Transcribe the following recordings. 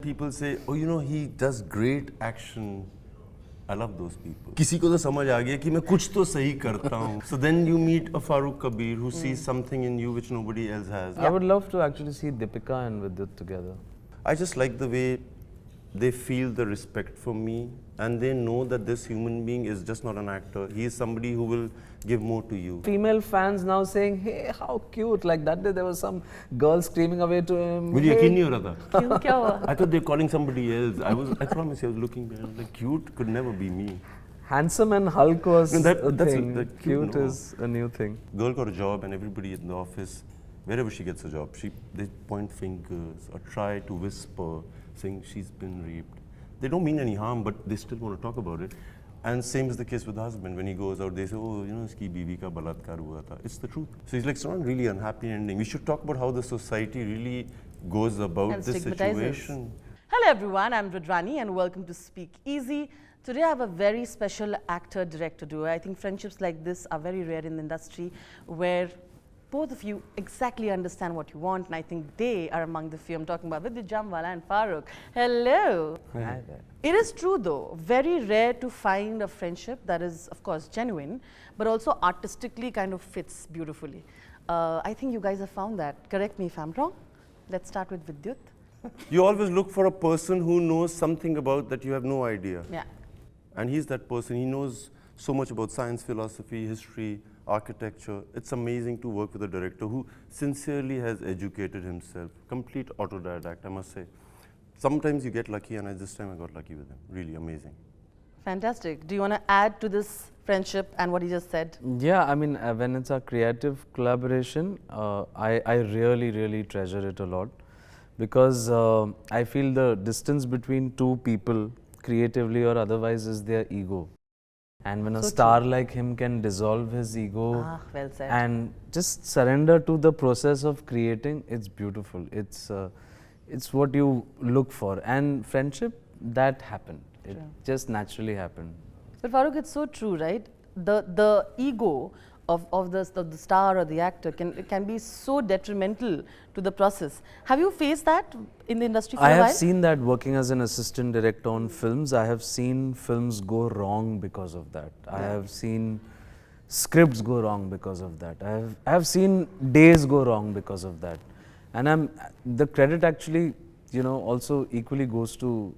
people say, oh, you know, he does great action, I love those people. किसी को तो समझ आ गया कि मैं कुछ तो सही करता हूँ. So then you meet a Faruk Kabir who sees something in you which nobody else has. I would love to actually see Deepika and Vidyut together. I just like the way they feel the respect for me and they know that this human being is just not an actor. He is somebody who will give more to you. Female fans now saying, hey, how cute. Like that day there was some girl screaming away to him. मुझे यकीन नहीं हो रहा था. क्यों क्या हुआ? I thought they were calling somebody else. I promise you, I was looking there. I was like, cute could never be me. Handsome and Hulk was No, a thing. cute, Cute no. is a new thing. Girl got a job and everybody in the office, wherever she gets a job, they point fingers or try to whisper, saying she's been raped. They don't mean any harm, but they still want to talk about it. And same is the case with the husband. When he goes out, they say, oh, you know, iski biwi ka balatkar hua tha. It's the truth. So he's like, it's not really an unhappy ending. We should talk about how the society really goes about And this situation. Hello everyone, I'm Rudrani and welcome to Speak Easy. Today I have a very special actor-director duo. I think friendships like this are very rare in the industry where both of you exactly understand what you want, and I think they are among the few. I'm talking about Vidyut Jammwal and Faruk. Hello. Hi there. It is true though, very rare to find a friendship that is of course genuine, but also artistically kind of fits beautifully. I think you guys have found that. Correct me if I'm wrong. Let's start with Vidyut. You always look for a person who knows something about that you have no idea. Yeah. And he's that person. He knows so much about science, philosophy, history, architecture. It's amazing to work with a director who sincerely has educated himself. Complete autodidact, I must say. Sometimes you get lucky, and this time I got lucky with him. Really amazing. Fantastic. Do you want to add to this friendship and what he just said? Yeah, I mean, when it's a creative collaboration, I really treasure it a lot because I feel the distance between two people, creatively or otherwise, is their ego. And when a star like him can dissolve his ego well said. and just surrender to the process of creating, it's beautiful. It's what you look for. And friendship, that happened. It just naturally happened. But Faruk, it's so true, right? The ego of the star or the actor can be so detrimental to the process. Have you faced that in the industry for a while? I have seen that working as an assistant director on films. I have seen films go wrong because of that. I have seen scripts go wrong because of that. I have seen days go wrong because of that. And the credit actually, you know, also equally goes to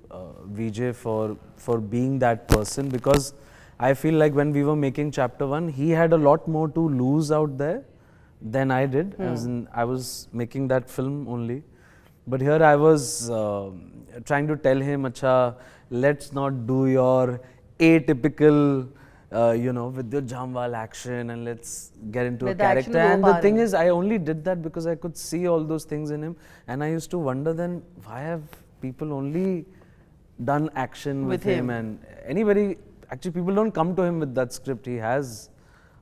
Vijay for being that person, because I feel like when we were making chapter 1, he had a lot more to lose out there than I did. As in, I was making that film only. But here I was trying to tell him, Acha, let's not do your atypical, you know, Vidyut Jammwal action, and let's get into a character. And the thing is, I only did that because I could see all those things in him. And I used to wonder then, why have people only done action with him? And anybody... Actually, people don't come to him with that script. He has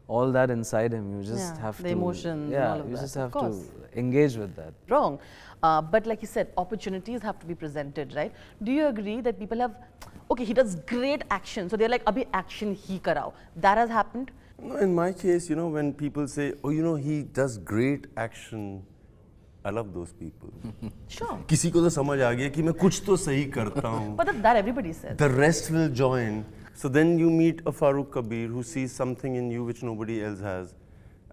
all that inside him. You just have to... The emotions, yeah, all of you that. just have to engage with that. Wrong. But like you said, opportunities have to be presented, right? Do you agree that people have... Okay, he does great action. So they're like, abhi action hi karao. That has happened? No, in my case, you know, when people say, oh, you know, he does great action, I love those people. Sure. किसी को तो समझ आ गया कि मैं कुछ तो सही करता हूँ. But that everybody says. The rest will join. So then you meet a Faruk Kabir who sees something in you which nobody else has.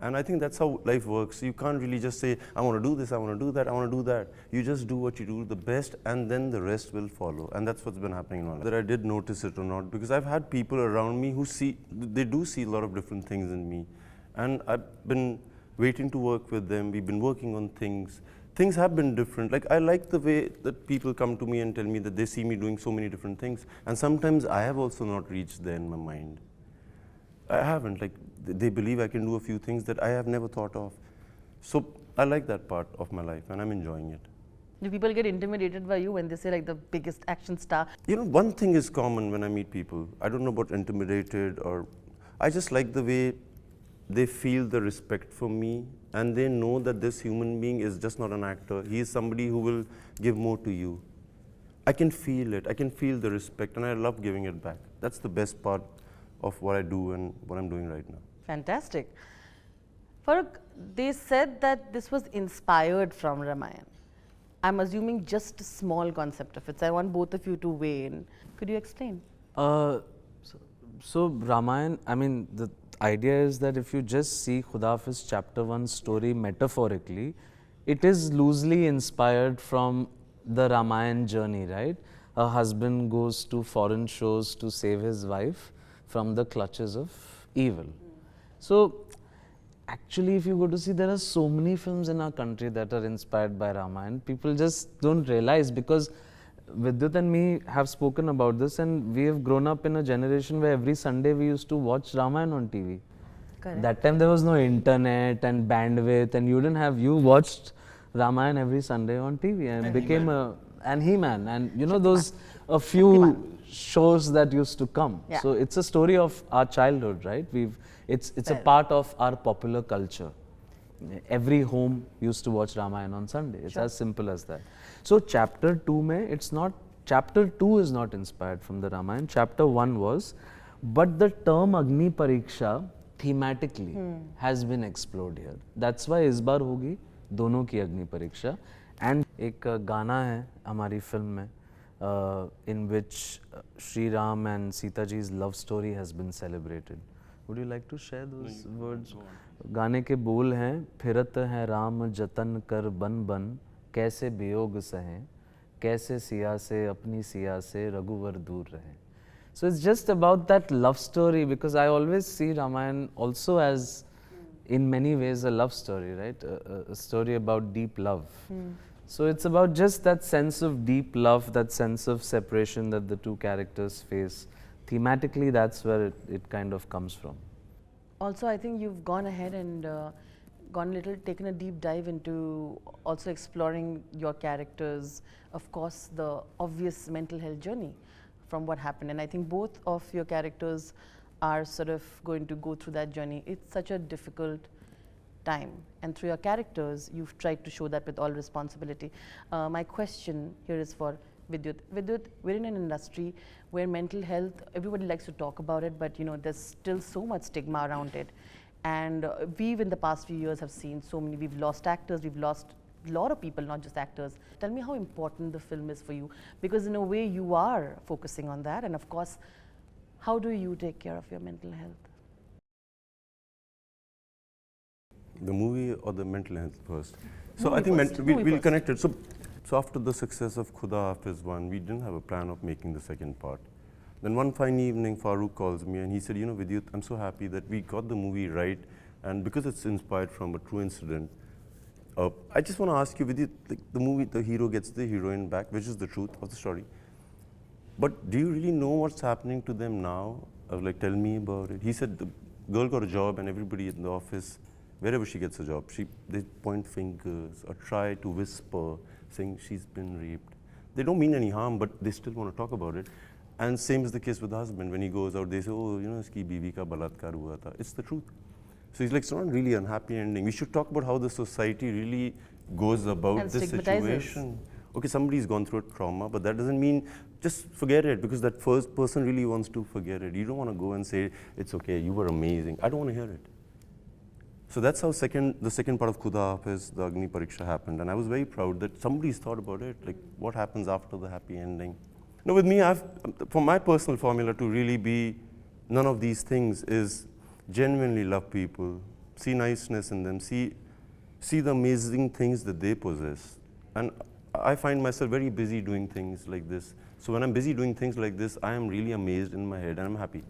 And I think that's how life works. You can't really just say, I want to do this, I want to do that, I want to do that. You just do what you do the best, and then the rest will follow. And that's what's been happening in my life. Whether I did notice it or not, because I've had people around me who they do see a lot of different things in me. And I've been waiting to work with them. We've been working on things. Things have been different. Like, I like the way that people come to me and tell me that they see me doing so many different things. And sometimes I have also not reached there in my mind. I haven't. Like, they believe I can do a few things that I have never thought of. So I like that part of my life, and I'm enjoying it. Do people get intimidated by you when they say like the biggest action star? You know, one thing is common when I meet people. I don't know about intimidated, or I just like the way they feel the respect for me, and they know that this human being is just not an actor. He is somebody who will give more to you. I can feel it. I can feel the respect, and I love giving it back. That's the best part of what I do and what I'm doing right now. Fantastic. Faruk, they said that this was inspired from Ramayana. I'm assuming just a small concept of it. So I want both of you to weigh in. Could you explain? Uh, so Ramayana, I mean, the idea is that if you just see Khuda Haafiz chapter 1 story metaphorically, it is loosely inspired from the Ramayana journey, right? A husband goes to foreign shores to save his wife from the clutches of evil. So actually, if you go to see, there are so many films in our country that are inspired by Ramayana. People just don't realize, because Vidyut and me have spoken about this, and we have grown up in a generation where every Sunday we used to watch Ramayana on TV. Correct. That time there was no internet and bandwidth, and you watched Ramayana every Sunday on TV, and it became and He-Man, and you know those a few shows that used to come. Yeah. So it's a story of our childhood, right? It's a part of our popular culture. Every home used to watch Ramayana on Sunday. It's as simple as that. So chapter 2 chapter 2 is not inspired from the Ramayana. Chapter 1 was, but the term Agni Pariksha thematically has been explored here. That's why इस बार होगी दोनों की अग्नि परीक्षा. And एक गाना है हमारी फिल्म में in which Sri Ram and Sita ji's love story has been celebrated. Would you like to share those words? गाने के बोल हैं, फिरत हैं राम जतन कर बन बन, कैसे वियोग सहें, कैसे सिया से अपनी सिया से रघुवर दूर रहे. So it's just about that love story, because I always see Ramayana also as, in many ways, a love story, right? A story about deep love. So it's about just that sense of deep love, that sense of separation that the two characters face. Thematically, that's where it kind of comes from. Also, I think you've gone ahead and taken a deep dive into also exploring your characters, of course, the obvious mental health journey from what happened. And I think both of your characters are sort of going to go through that journey. It's such a difficult time. And through your characters, you've tried to show that with all responsibility. My question here is for Vidyut. Vidyut, we're in an industry where mental health, everybody likes to talk about it, but you know, there's still so much stigma around it. And we've in the past few years have seen so many, we've lost actors, we've lost a lot of people, not just actors. Tell me how important the film is for you, because in a way you are focusing on that. And of course, how do you take care of your mental health? The movie or the mental health first? So Movie I think first. we'll connect it. So after the success of Khuda Haafiz 1, we didn't have a plan of making the second part. Then one fine evening, Faruk calls me and he said, you know, Vidyut, I'm so happy that we got the movie right, and because it's inspired from a true incident, I just want to ask you, Vidyut, like the movie, the hero gets the heroine back, which is the truth of the story. But do you really know what's happening to them now? Like, tell me about it. He said the girl got a job, and everybody in the office, wherever she gets a job, they point fingers or try to whisper, saying she's been raped. They don't mean any harm, but they still want to talk about it. And same is the case with the husband. When he goes out, they say, oh, you know, iski biwi ka balatkar hua tha. It's the truth. So he's like, it's not really an happy ending. We should talk about how the society really goes about And this stigmatizes. situation. Okay, somebody's gone through a trauma, but that doesn't mean just forget it, because that first person really wants to forget it. You don't want to go and say, it's okay, you were amazing. I don't want to hear it. So that's how the second part of Khuda Haafiz, the Agni Pariksha, happened. And I was very proud that somebody's thought about it, like what happens after the happy ending. Now with me, for my personal formula to really be none of these things is genuinely love people, see niceness in them, see the amazing things that they possess. And I find myself very busy doing things like this. So when I'm busy doing things like this, I am really amazed in my head and I'm happy.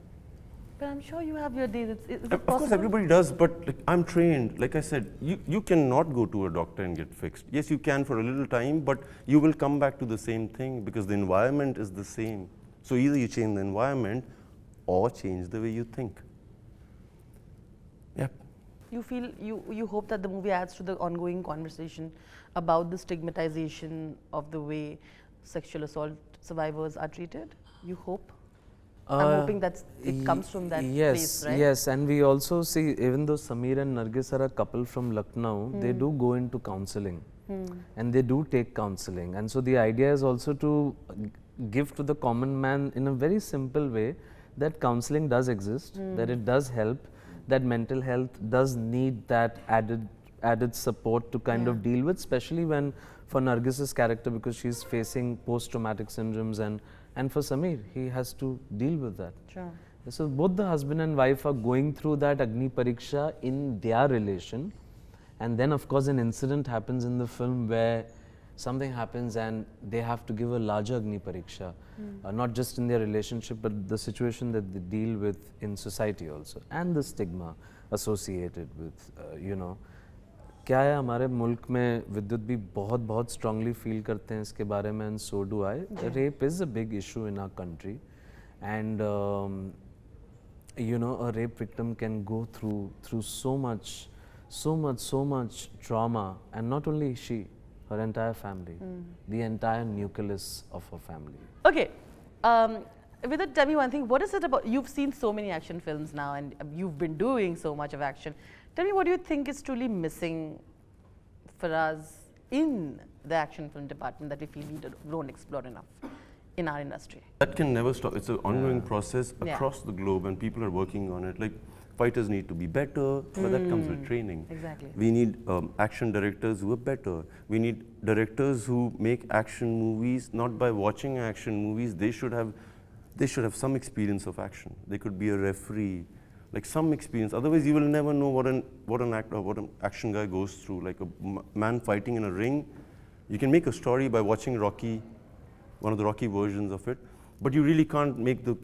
But I'm sure you have your days. Is it Of course, possible? everybody does, but like, I'm trained. Like I said, you cannot go to a doctor and get fixed. Yes, you can for a little time, but you will come back to the same thing because the environment is the same. So either you change the environment or change the way you think. Yep. You feel, you hope that the movie adds to the ongoing conversation about the stigmatization of the way sexual assault survivors are treated? You hope? I'm hoping that it comes from that place, right? Yes, and we also see, even though Sameer and Nargis are a couple from Lucknow, they do go into counseling and they do take counseling. And so the idea is also to give to the common man in a very simple way that counseling does exist, that it does help, that mental health does need that added support to kind of deal with, especially when for Nargis's character because she's facing post-traumatic syndromes, and for Sameer, he has to deal with that. Sure. So both the husband and wife are going through that Agni Pariksha in their relation, and then of course an incident happens in the film where something happens and they have to give a larger Agni Pariksha, not just in their relationship but the situation that they deal with in society also, and the stigma associated with, you know. क्या है हमारे मुल्क में विद्युत भी बहुत strongly feel करते हैं इसके बारे में, and so do I. Rape is a big issue in our country, and you know, a rape victim can go through so much trauma, and not only she, her entire family, the entire nucleus of her family. Okay, Vidyut, tell me one thing. What is it about? You've seen so many action films now, and you've been doing so much of action. Tell me, what do you think is truly missing for us in the action film department that we feel we don't explore enough in our industry? That can never stop. It's an ongoing process across the globe, and people are working on it. Like, fighters need to be better, but that comes with training. Exactly. We need action directors who are better. We need directors who make action movies not by watching action movies. They should have some experience of action. They could be a referee, like some experience. Otherwise, you will never know what an actor, what an action guy goes through. Like a man fighting in a ring. You can make a story by watching Rocky, one of the Rocky versions of it, but you really can't make the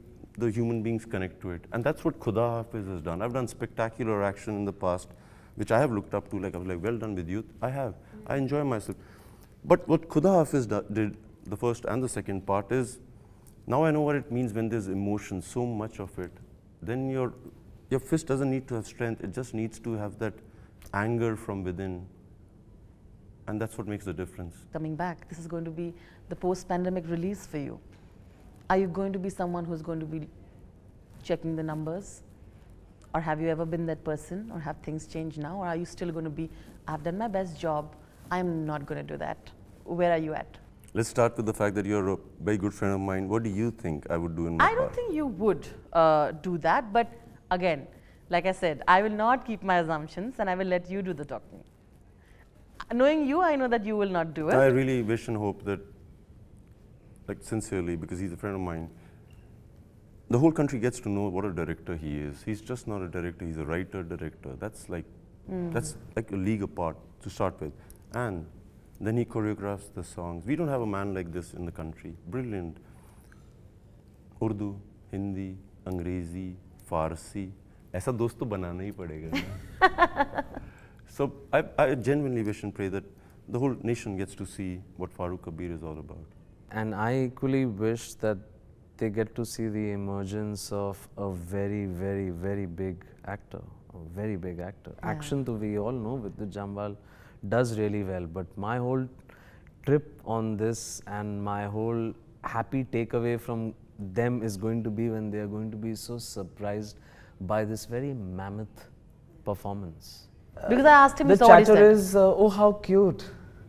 human beings connect to it. And that's what Khuda Haafiz has done. I've done spectacular action in the past, which I have looked up to. Like I was like, well done, Vidyut. I have. I enjoy myself. But what Khuda Haafiz did, the first and the second part, is now I know what it means when there's emotion, so much of it. Then your fist doesn't need to have strength. It just needs to have that anger from within. And that's what makes the difference. Coming back, this is going to be the post-pandemic release for you. Are you going to be someone who's going to be checking the numbers? Or have you ever been that person? Or have things changed now? Or are you still going to be, I've done my best job, I'm not going to do that? Where are you at? Let's start with the fact that you're a very good friend of mine. What do you think I would do in my part? I don't think you would do that, but again, like I said, I will not keep my assumptions and I will let you do the talking. Knowing you, I know that you will not do it. I really wish and hope that, like sincerely, because he's a friend of mine, the whole country gets to know what a director he is. He's just not a director, he's a writer-director. That's like a league apart to start with. And then he choreographs the songs. We don't have a man like this in the country. Brilliant. Urdu, Hindi, Angrezi, Farsi. ऐसा दोस्त तो बनाना ही पड़ेगा ना. So I genuinely wish and pray that the whole nation gets to see what Faruk Kabir is all about. And I equally wish that they get to see the emergence of a very, very, very big actor, a very big actor. Yeah. Action, to we all know, Vidyut Jammwal does really well, but my whole trip on this and my whole happy takeaway from them is going to be when they are going to be so surprised by this very mammoth performance. Because I asked him The his audience. chatter is, oh how cute.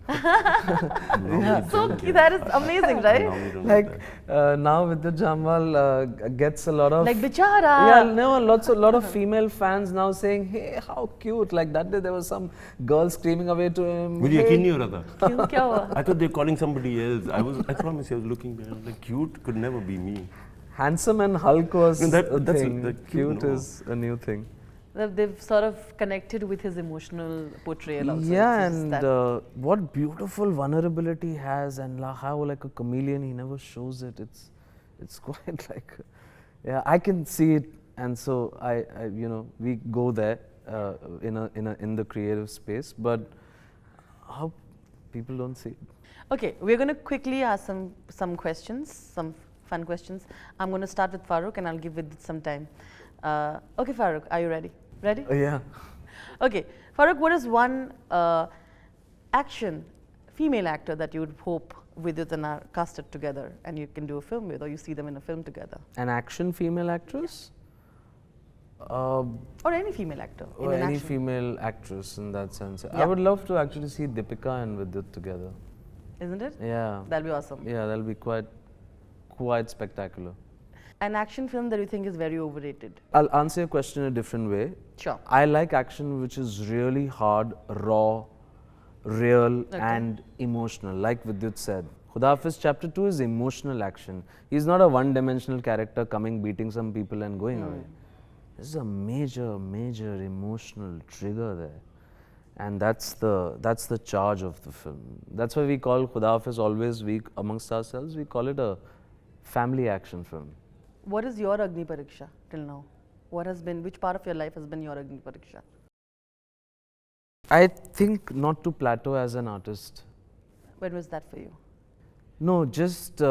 So cute, that is amazing, right? Like now Vidyut Jammwal gets a lot of like bichara. Yeah, no, lot of female fans now saying, hey, how cute. Like that day there was some girl screaming away to him. मुझे यकीन नहीं हो रहा था. क्यों क्या हुआ? I thought they were calling somebody else. I promise you, I was looking behind. Like cute could never be me. Handsome and Hulk was No, a that's thing. that Cute no. is a new thing. They've sort of connected with his emotional portrayal also. Yeah, It's just and what beautiful vulnerability he has, and how like a chameleon he never shows it. It's quite like, yeah, I can see it, and so I you know, we go there in the creative space, but how people don't see it. Okay, we're going to quickly ask some questions, some fun questions. I'm going to start with Faruk, and I'll give Vidyut some time. Okay, Faruk, are you ready? Ready? Yeah. Okay, Faruk, what is one female actor that you would hope Vidyut and are casted together and you can do a film with, or you see them in a film together? An action female actress? Or any female actor in Or an any action. female actress in that sense. Yeah. I would love to actually see Deepika and Vidyut together. Isn't it? Yeah. That'll be awesome. Yeah, that'll be quite spectacular. An action film that you think is very overrated? I'll answer your question in a different way. Sure. I like action which is really hard, raw, real and emotional. Like Vidyut said, Khuda Haafiz chapter 2 is emotional action. He's not a one-dimensional character coming, beating some people and going away. There's a major, major emotional trigger there. And that's the charge of the film. That's why we call Khuda Haafiz always, we amongst ourselves, we call it a family action film. What is your Agni Pariksha till now? Which part of your life has been your Agni Pariksha? I think not to plateau as an artist. When was that for you? No, just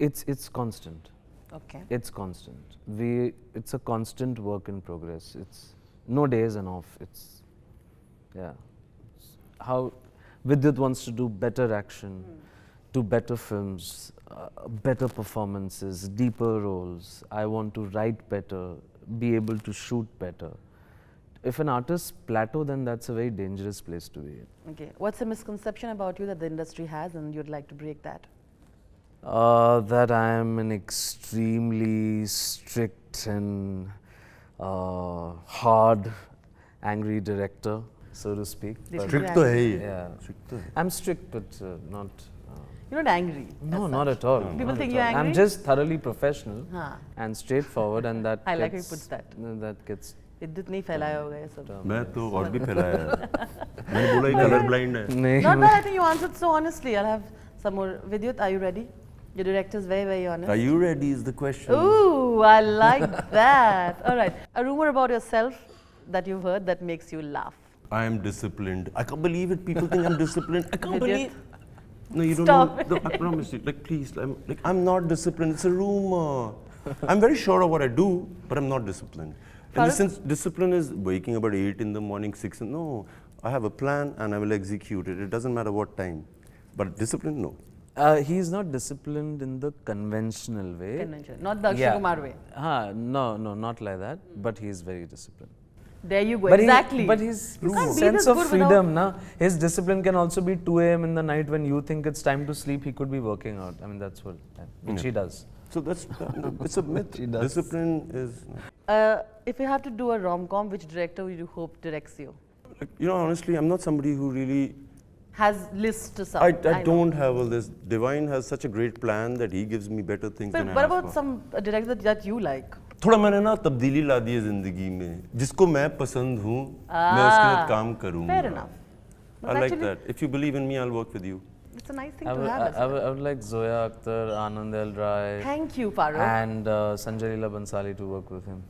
it's constant. Okay. It's constant. It's a constant work in progress. It's no days and off. Yeah. How Vidyut wants to do better action, do better films, better performances, deeper roles. I want to write better, be able to shoot better. If an artist plateau, then that's a very dangerous place to be in. Okay. What's a misconception about you that the industry has and you'd like to break that? That I am an extremely strict and hard, angry director, so to speak. Strict to hai. Yeah. Strict to hai. I'm strict, but not. You're not angry. No, not at all. People not think at you're all. angry? I'm just thoroughly professional Haan. and straightforward, and that. I like how gets, he puts that. That gets. विद्युत नहीं फैलाया होगा ये सब. मैं तो और भी फैलाया है. मैंने बोला ये color blind है. नहीं. Not bad. I think you answered so honestly. I'll have some more. Vidyut, are you ready? Your director is very, very honest. Are you ready is the question. Ooh, I like that. All right. A rumor about yourself that you've heard that makes you laugh. I am disciplined. I can't believe it. People think I'm disciplined. I can't Vidyut, believe. No, you don't stop know. No, I promise you. Like, please. I'm not disciplined. It's a rumor. I'm very sure of what I do, but I'm not disciplined. In the Faruk? sense, discipline is waking up at 8 in the morning, 6. No, I have a plan and I will execute it. It doesn't matter what time. But discipline, no. He's not disciplined in the conventional way. Convention. Not the Akshay Kumar way. No, not like that. But he's very disciplined. There you go. But Exactly. But his You can't be sense this of good freedom, his discipline can also be 2 a.m. in the night when you think it's time to sleep. He could be working out. I mean, that's what, which he does. So that's, it's a myth. Discipline is. If you have to do a rom-com, which director would you hope directs you? Like, you know, honestly, I'm not somebody who really. Has lists to some. I don't have all this. Divine has such a great plan that he gives me better things But than I what ask about for. some director that you like? थोड़ा मैंने ना तब्दीली ला दी है जिंदगी में जिसको मैं पसंद हूँ मैं उसके साथ काम करूँगा. Fair enough. I like that. If you believe in me, I'll work with you. It's a nice thing I to have. I would like Zoya Akhtar, Anand L. Rai, Thank you, Faruk. and Sanjay Leela Bansali to work with him.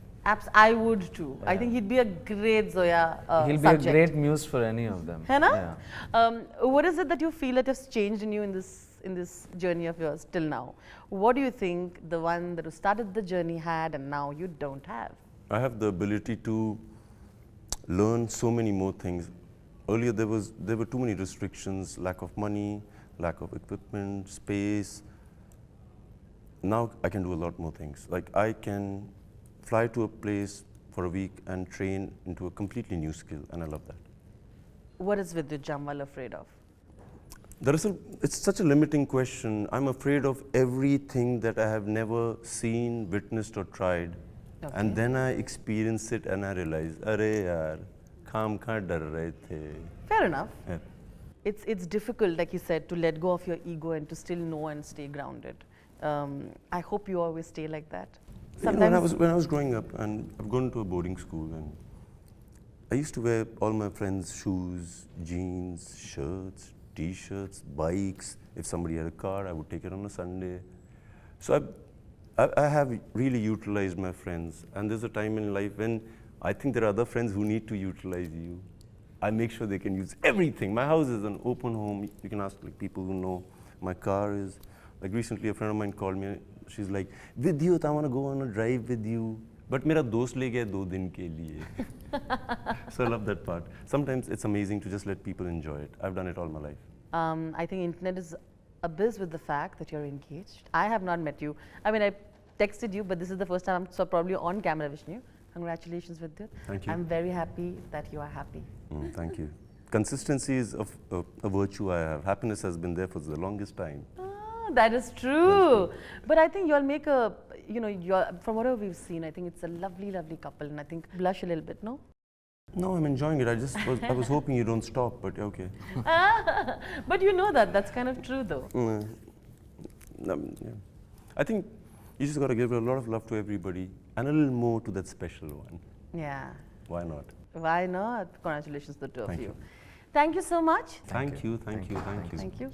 I would too. I think he'd be a great Zoya He'll subject. be a great muse for any of them. है ना? Yeah. What is it that you feel that has changed in you in this journey of yours till now? What do you think the one that who started the journey had and now you don't have? I have the ability to learn so many more things. Earlier there were too many restrictions, lack of money, lack of equipment, space. Now I can do a lot more things. Like I can fly to a place for a week and train into a completely new skill, and I love that. What is Vidyut Jammwal afraid of? It's such a limiting question. I'm afraid of everything that I have never seen, witnessed, or tried. Okay. And then I experience it and I realize, Arey yaar, kham khaan dar rahe the. Fair enough. Yeah. It's difficult, like you said, to let go of your ego and to still know and stay grounded. I hope you always stay like that. You know, when I was growing up, and I've gone to a boarding school, and I used to wear all my friends' shoes, jeans, shirts, T-shirts, bikes. If somebody had a car, I would take it on a Sunday. So I have really utilized my friends, and there's a time in life when I think there are other friends who need to utilize you. I make sure they can use everything. My house is an open home. You can ask like people who know. My car is, like recently a friend of mine called me. She's like, Vidyut, I want to go on a drive with you. But मेरा दोस्त ले गया 2 दिन के लिए. So I love that part. Sometimes it's amazing to just let people enjoy it. I've done it all my life. I think internet is abyss with the fact that you're engaged. I have not met you. I mean, I texted you, but this is the first time I'm so probably on camera wishing you. Congratulations, Vidyut. Thank you. I'm very happy that you are happy. Thank you. Consistency is a virtue I have. Happiness has been there for the longest time. That is true. But I think you'll make a, from whatever we've seen, I think it's a lovely, lovely couple. And I think blush a little bit, no? No, I'm enjoying it. I was hoping you don't stop, but okay. But you know that's kind of true though. Yeah. I think you just got to give a lot of love to everybody and a little more to that special one. Yeah. Why not? Why not? Congratulations to the two of Thank you. you. Thank you so much. Thank you. Thank you.